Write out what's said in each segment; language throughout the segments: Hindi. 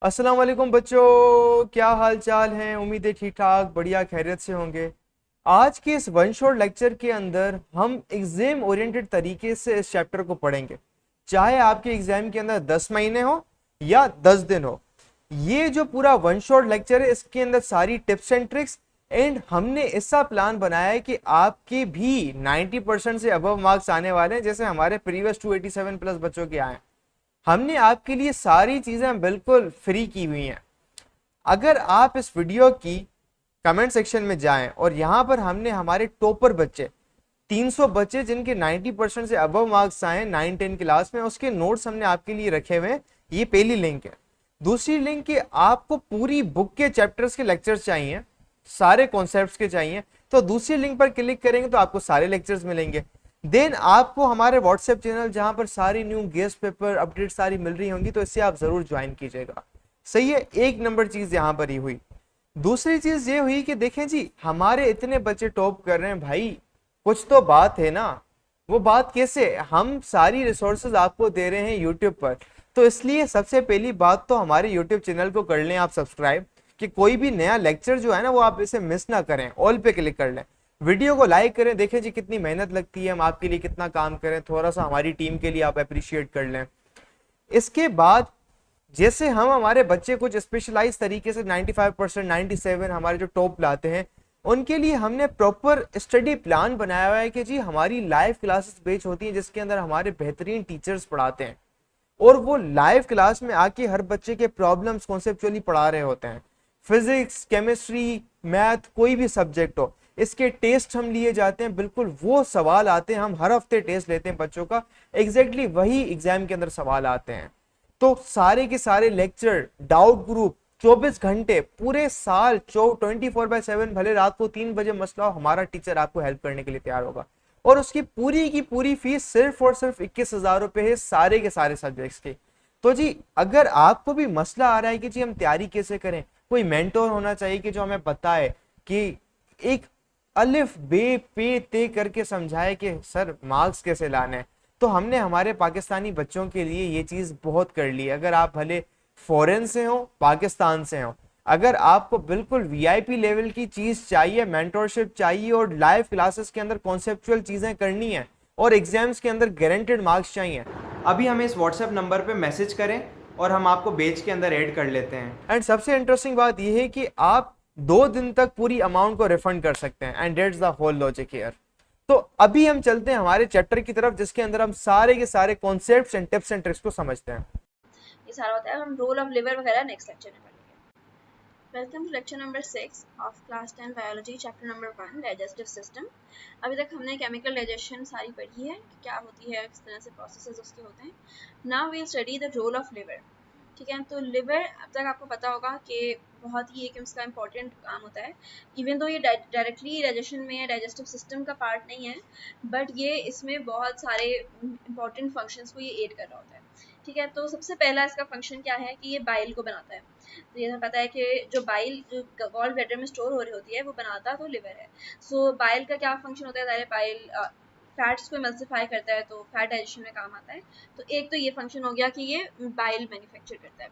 अस्सलाम वालेकुम बच्चों, क्या हाल चाल हैं। उम्मीद है ठीक ठाक बढ़िया खैरियत से होंगे। आज के इस वन शॉट लेक्चर के अंदर हम एग्जाम ओरिएंटेड तरीके से इस चैप्टर को पढ़ेंगे, चाहे आपके एग्जाम के अंदर 10 महीने हो या 10 दिन हो। ये जो पूरा वन शॉट लेक्चर है इसके अंदर सारी टिप्स एंड ट्रिक्स एंड हमने ऐसा प्लान बनाया है कि आपके भी 90% से अबव मार्क्स आने वाले हैं, जैसे हमारे प्रीवियस 287 प्लस बच्चों के आए। हमने आपके लिए सारी चीजें बिल्कुल फ्री की हुई हैं। अगर आप इस वीडियो की कमेंट सेक्शन में जाएं और यहां पर हमने हमारे टॉपर बच्चे 300 बच्चे जिनके 90% से अबव मार्क्स आए 9-10 क्लास में, उसके नोट्स हमने आपके लिए रखे हुए हैं। ये पहली लिंक है। दूसरी लिंक है, आपको पूरी बुक के चैप्टर्स के लेक्चर्स चाहिए, सारे कॉन्सेप्ट्स के चाहिए, तो दूसरी लिंक पर क्लिक करेंगे तो आपको सारे लेक्चर्स मिलेंगे। देन आपको हमारे व्हाट्सएप चैनल जहां पर सारी न्यू गेस्ट पेपर अपडेट सारी मिल रही होंगी, तो इससे आप जरूर ज्वाइन कीजिएगा। सही है, एक नंबर चीज यहां पर ही हुई। दूसरी चीज ये हुई कि देखें जी, हमारे इतने बच्चे टॉप कर रहे हैं भाई, कुछ तो बात है ना। वो बात कैसे, हम सारी रिसोर्सेज आपको दे रहे हैं यूट्यूब पर, तो इसलिए सबसे पहली बात तो हमारे यूट्यूब चैनल को कर लें आप सब्सक्राइब, कि कोई भी नया लेक्चर जो है ना वो आप इसे मिस ना करें। ऑल पे क्लिक कर लें, वीडियो को लाइक करें, देखें जी कितनी मेहनत लगती है, हम आपके लिए कितना काम करें, थोड़ा सा हमारी टीम के लिए आप अप्रिशिएट कर लें। इसके बाद जैसे हम हमारे बच्चे कुछ स्पेशलाइज तरीके से 95% 97 हमारे जो टॉप लाते हैं, उनके लिए हमने प्रॉपर स्टडी प्लान बनाया हुआ है कि जी हमारी लाइव क्लासेस बेच होती हैं जिसके अंदर हमारे बेहतरीन टीचर्स पढ़ाते हैं और वो लाइव क्लास में आके हर बच्चे के प्रॉब्लम्स कॉन्सेप्चुअली पढ़ा रहे होते हैं। फिजिक्स, केमिस्ट्री, मैथ, कोई भी सब्जेक्ट हो, इसके टेस्ट हम लिए जाते हैं, बिल्कुल वो सवाल आते हैं। हम हर हफ्ते टेस्ट लेते हैं बच्चों का, एग्जैक्टली वही एग्जाम के अंदर सवाल आते हैं। तो सारे के सारे लेक्चर, डाउट ग्रुप, 24 घंटे पूरे साल 24/7, भले रात को 3 बजे मसला हो, हमारा टीचर आपको हेल्प करने के लिए तैयार होगा। और उसकी पूरी की पूरी फीस सिर्फ और सिर्फ 21,000 रुपए है, सारे के सारे सब्जेक्ट्स की। तो जी अगर आपको भी मसला आ रहा है कि जी हम तैयारी कैसे करें, कोई मेंटोर होना चाहिए कि जो हमें बताए कि एक अलिफ बे पे ते करके समझाए कि सर मार्क्स कैसे लाने हैं, तो हमने हमारे पाकिस्तानी बच्चों के लिए ये चीज बहुत कर ली। अगर आप भले फॉरेन से हो, पाकिस्तान से हो, अगर आपको बिल्कुल वीआईपी लेवल की चीज चाहिए, मेंटोरशिप चाहिए और लाइव क्लासेस के अंदर कॉन्सेप्चुअल चीजें करनी है और एग्जाम्स के अंदर गारंटेड मार्क्स चाहिए, अभी हमें इस व्हाट्सएप नंबर पे मैसेज करें और हम आपको बेच के अंदर ऐड कर लेते हैं। एंड सबसे इंटरेस्टिंग बात यह है कि आप 2 दिन तक पूरी अमाउंट को रिफंड कर सकते हैं। And that's the whole logic here. तो अभी हम चलते हैं हमारे चैप्टर की तरफ, जिसके अंदर हम सारे के सारे concepts and tips and tricks को समझते हैं। ये सारा होता है। हम रोल ऑफ लिवर वगैरह नेक्स्ट लेक्चर में पढ़ेंगे। Welcome to lecture number 6 of class 10 biology, chapter number 1 digestive system. अभी तक हमने केमिकल डाइजेशन सारी पढ़ी है कि क्या होती है, किस तरह से प्रोसेसेस उसके होते हैं। Now we study the role of liver. ठीक है, तो लिवर अब तक आपको पता होगा कि बहुत ही एक उसका इंपॉर्टेंट काम होता है। इवन तो ये डायरेक्टली डाइजेशन में या डाइजेस्टिव सिस्टम का पार्ट नहीं है, बट ये इसमें बहुत सारे इंपॉर्टेंट फंक्शंस को ये एड कर रहा होता है। ठीक है, तो सबसे पहला इसका फंक्शन क्या है कि ये बाइल को बनाता है। तो ये हमें पता है कि जो बाइल जो गॉल ब्लैडर में स्टोर हो रही होती है वो बनाता तो लिवर है। सो बाइल का क्या फंक्शन होता है, सारे बाइल फैट्स को एमल्सिफाई करता है, तो फैट डाइजेशन में काम आता है। तो एक तो ये फंक्शन हो गया कि ये बाइल मैन्युफैक्चर करता है।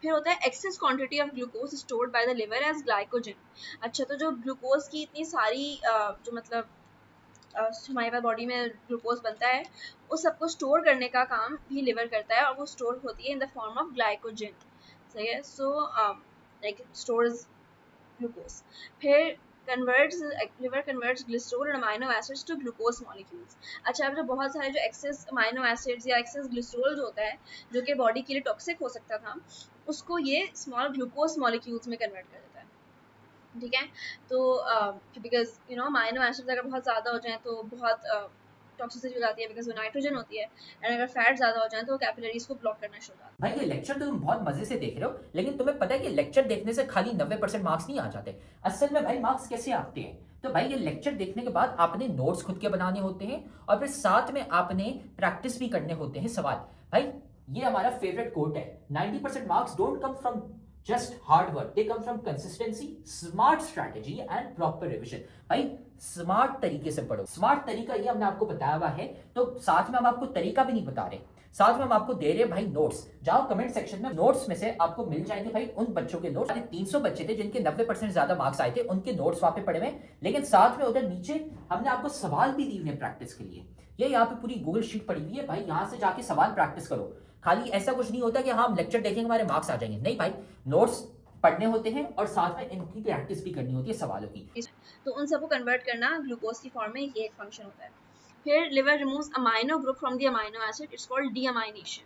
फिर होता है excess quantity of glucose stored by the liver as glycogen. अच्छा, तो जो ग्लूकोज की इतनी सारी जो मतलब हमारे पास बॉडी में ग्लूकोज बनता है, उस सबको स्टोर करने का काम भी लिवर करता है और वो स्टोर होती है in the form of glycogen. सही है, सो लाइक स्टोर्स ग्लूकोज। फिर कन्वर्ट्स लिवर कन्वर्ट्स ग्लिसरॉल और amino acids to glucose molecules. अच्छा, अब जो बहुत सारे जो एक्सेस अमाइनो एसिड्स या एक्सेस ग्लिसरॉल जो होता है, जो कि बॉडी के लिए टॉक्सिक हो सकता था, उसको ये स्मॉल ग्लूकोज मॉलिक्यूल्स में कन्वर्ट कर देता है। ठीक है, तो because you know amino acids अगर बहुत ज़्यादा हो जाए तो बहुत टॉक्सिसिटी हो जाती है, बिकॉज वो नाइट्रोजन होती है। एंड अगर फैट ज़्यादा हो जाए तो कैपिलरीज को ब्लॉक करना शुरू हो जाता है। भाई ये लेक्चर तो तुम बहुत मजे से देख रहे हो, लेकिन तुम्हें पता है कि लेक्चर देखने से खाली 90% मार्क्स नहीं आ जाते। असल में भाई मार्क्स कैसे आते हैं, तो भाई ये लेक्चर देखने के बाद आपने नोट्स खुद के बनाने होते हैं और फिर साथ में आपने प्रैक्टिस भी करने होते हैं सवाल। भाई ये हमारा फेवरेट कोट है, 90% marks don't come from just hard work, they come from consistency, smart strategy and proper revision. भाई स्मार्ट तरीके से पढ़ो। स्मार्ट तरीका ये हमने आपको बताया हुआ है, तो साथ में हम आपको तरीका भी नहीं बता रहे, साथ में हम आपको दे रहे हैं भाई नोट्स। जाओ कमेंट सेक्शन में, नोट्स में से आपको मिल जाएंगे भाई उन बच्चों के नोट्स। 300 बच्चे थे जिनके 90% ज्यादा मार्क्स आए थे, उनके नोट्स वहां पे पड़े हुए, लेकिन साथ में उधर नीचे हमने आपको सवाल भी दिए हुए प्रैक्टिस के लिए। ये यहाँ पे पूरी गूगल शीट पड़ी हुई है भाई, यहाँ से जाके सवाल प्रैक्टिस करो। खाली ऐसा कुछ नहीं होता कि हाँ हम लेक्चर देखेंगे हमारे मार्क्स आ जाएंगे, नहीं भाई, नोट्स पढ़ने होते हैं और साथ में इनकी प्रैक्टिस भी करनी होती है सवालों की। तो उन सबको कन्वर्ट करना ग्लूकोज की फॉर्म में, ये एक फंक्शन होता है। फिर liver removes amino group from the amino acid, it's called deamination.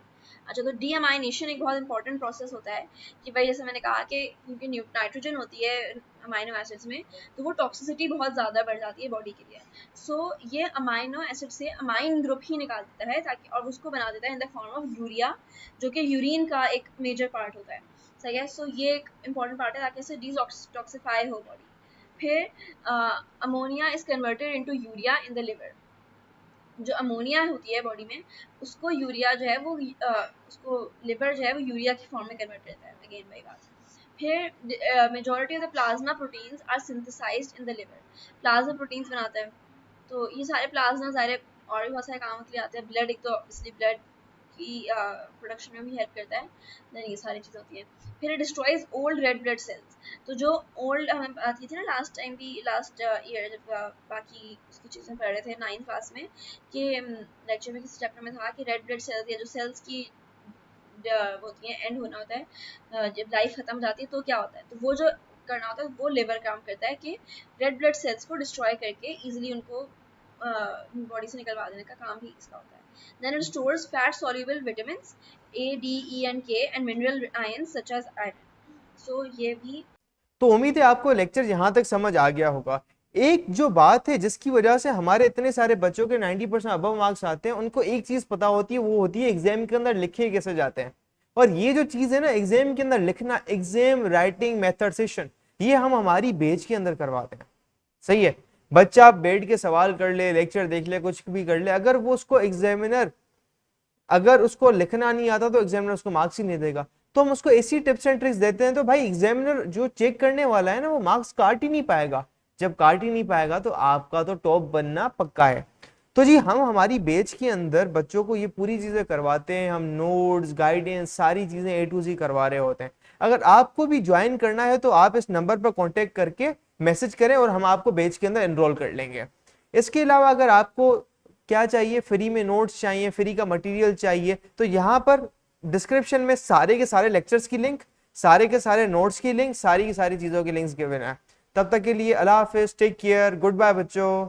अच्छा, तो डीअमाइनेशन एक बहुत इंपॉर्टेंट प्रोसेस होता है कि भाई जैसे मैंने कहा कि क्योंकि नाइट्रोजन होती है अमाइनो एसिड्स में, तो वो टॉक्सिसिटी बहुत ज़्यादा बढ़ जाती है बॉडी के लिए। सो ये अमाइनो एसिड से अमाइन ग्रुप ही निकाल देता है ताकि, और उसको बना देता है in the form of urea, जो कि यूरिन का एक मेजर पार्ट होता है। सही है, सो ये एक इंपॉर्टेंट पार्ट है ताकि इसे डिटॉक्सिफाई हो बॉडी। फिर ammonia is converted into urea in the liver. जो अमोनिया होती है बॉडी में, उसको यूरिया जो है वो उसको लिवर जो है वो यूरिया की फॉर्म में कन्वर्ट करता है, अगेन वही बात। फिर majority of the plasma proteins are synthesised in the liver. Plasma proteins बनाता है, तो ये सारे प्लाज्मा सारे और भी बहुत सारे कामों के लिए आते हैं। ब्लड, एक तो ऑब्वियसली ब्लड की प्रोडक्शन में भी हेल्प करता है, देन ये सारी चीज़ें होती हैं। फिर destroys old red blood cells. तो जो ओल्ड हमें आती थी ना लास्ट टाइम भी, लास्ट ईयर जब बाकी उसकी चीज़ें पढ़ रहे थे 9th क्लास में, कि लेक्चर में किसी चैप्टर में था कि रेड ब्लड सेल्स या जो सेल्स की होती हैं, एंड होना होता है, जब लाइफ खत्म हो जाती है तो क्या होता है, तो वो जो करना होता है वो लिवर काम करता है कि रेड ब्लड सेल्स को डिस्ट्रॉय करके इजीली उनको बॉडी से निकलवा देने का काम भी इसका होता है। Then it stores fat soluble vitamins A, D, E and K and mineral ions such as iron. So ये भी। तो उम्मीद है आपको लेक्चर यहाँ तक समझ आ गया होगा। एक जो बात है जिसकी वजह से हमारे इतने सारे बच्चों के 90% अबव मार्क्स आते हैं, उनको एक चीज पता होती है, वो होती है एग्जाम के अंदर लिखे कैसे जाते हैं। और ये जो चीज है ना एग्जाम के अंदर लिखना, एग्जाम राइटिंग मेथड सेशन, ये हम हमारी बैच के अंदर करवाते हैं। सही है, बच्चा बैठ के सवाल कर ले, लेक्चर देख ले, कुछ भी कर ले, अगर वो उसको एग्जामिनर, अगर उसको लिखना नहीं आता तो एग्जामिनर उसको मार्क्स ही नहीं देगा। तो हम उसको ऐसी टिप्स एंड ट्रिक्स देते हैं, तो भाई एग्जामिनर जो चेक करने वाला है ना, वो मार्क्स काट ही नहीं पाएगा। जब काट ही नहीं पाएगा तो आपका तो टॉप बनना पक्का है। तो जी हम हमारी बैच के अंदर बच्चों को ये पूरी चीजें करवाते हैं, हम नोट्स, गाइडेंस, सारी चीजें A to Z करवा रहे होते हैं। अगर आपको भी ज्वाइन करना है तो आप इस नंबर पर कॉन्टेक्ट करके मैसेज करें और हम आपको बैच के अंदर एनरोल कर लेंगे। इसके अलावा अगर आपको क्या चाहिए, फ्री में नोट्स चाहिए, फ्री का मटेरियल चाहिए, तो यहाँ पर डिस्क्रिप्शन में सारे के सारे लेक्चर्स की लिंक, सारे के सारे नोट्स की लिंक, सारी की सारी चीजों की लिंक्स गिवन है। तब तक के लिए अल्लाह हाफिज, टेक केयर, गुड बाय बच्चों।